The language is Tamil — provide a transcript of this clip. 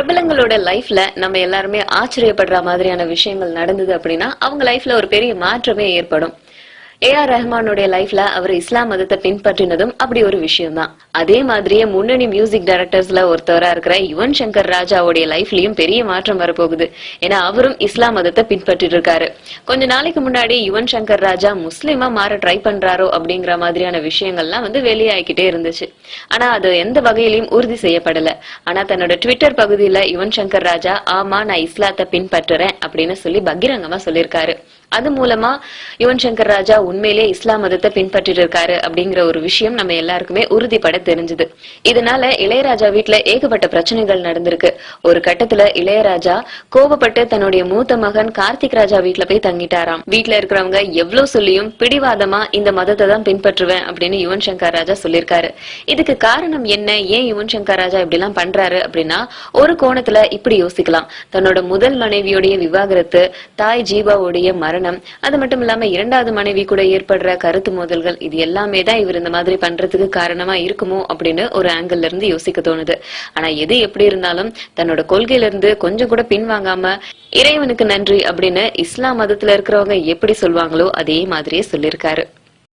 பிரபலங்களோட லைஃப்ல நம்ம எல்லாருமே ஆச்சரியப்படுற மாதிரியான விஷயங்கள் நடந்தது அப்படின்னா அவங்க லைஃப்ல ஒரு பெரிய மாற்றமே ஏற்படும். ஏஆர் ரஹ்மானுடைய லைஃப்ல அவர் இஸ்லாம் மதத்தை பின்பற்றினதும் அப்படி ஒரு விஷயம் தான். அதே மாதிரியே முன்னணி மியூசிக் டைரக்டர்ஸ்ல ஒருத்தவரா இருக்கிற யுவன் சங்கர் ராஜாவுடைய லைஃப்லயும் பெரிய மாற்றம் வரப்போகுது. ஏன்னா அவரும் இஸ்லாம் மதத்தை பின்பற்றிட்டு இருக்காரு. கொஞ்ச நாளைக்கு முன்னாடி யுவன் சங்கர் ராஜா முஸ்லிமா மாற ட்ரை பண்றாரோ அப்படிங்கிற மாதிரியான விஷயங்கள்லாம் வெளியாகிக்கிட்டே இருந்துச்சு. ஆனா அது எந்த வகையிலையும் உறுதி செய்யப்படல. ஆனா தன்னோட ட்விட்டர் பகுதியில யுவன் சங்கர் ராஜா ஆமா நான் இஸ்லாத்தை பின்பற்றுறேன் அப்படின்னு சொல்லி பகிரங்கமா சொல்லியிருக்காரு. அது மூலமா யுவன் சங்கர் ராஜா உண்மையிலே இஸ்லாம் மதத்தை பின்பற்றிட்டு இருக்காரு அப்படிங்கிற ஒரு விஷயம் நம்ம எல்லாருக்குமே உறுதிப்பட தெரிஞ்சது. இதனால இளையராஜா வீட்டுல ஏகப்பட்ட பிரச்சனைகள் நடந்திருக்கு. ஒரு கட்டத்துல இளையராஜா கோபப்பட்டு தன்னுடைய மூத்த மகன் கார்த்திக் ராஜா வீட்டுல போய் தங்கிட்டாராம். வீட்டுல இருக்கிறவங்க எவ்வளவு சொல்லியும் பிடிவாதமா இந்த மதத்தை தான் பின்பற்றுவேன் அப்படின்னு யுவன் சங்கர் ராஜா சொல்லியிருக்காரு. இதுக்கு காரணம் என்ன, ஏன் யுவன் சங்கர் ராஜா இப்படி எல்லாம் பண்றாரு அப்படின்னா, ஒரு கோணத்துல இப்படி யோசிக்கலாம். தன்னோட முதல் மனைவியோடைய விவாகரத்து, தாய் ஜீவாவுடைய மரணம், அது மட்டும் இல்லாம இரண்டாவது மனைவி கூட ஏற்படுற கருத்து மோதல்கள், இது எல்லாமே தான் இவர் இந்த மாதிரி பண்றதுக்கு காரணமா இருக்குமோ அப்படின்னு ஒரு ஆங்கிள் இருந்து யோசிக்க தோணுது. ஆனா எது எப்படி இருந்தாலும் தன்னோட கொள்கையில இருந்து கொஞ்சம் கூட பின்வாங்காம இறைவனுக்கு நன்றி அப்படின்னு இஸ்லாம் மதத்துல இருக்கிறவங்க எப்படி சொல்வாங்களோ அதே மாதிரியே சொல்லியிருக்காரு.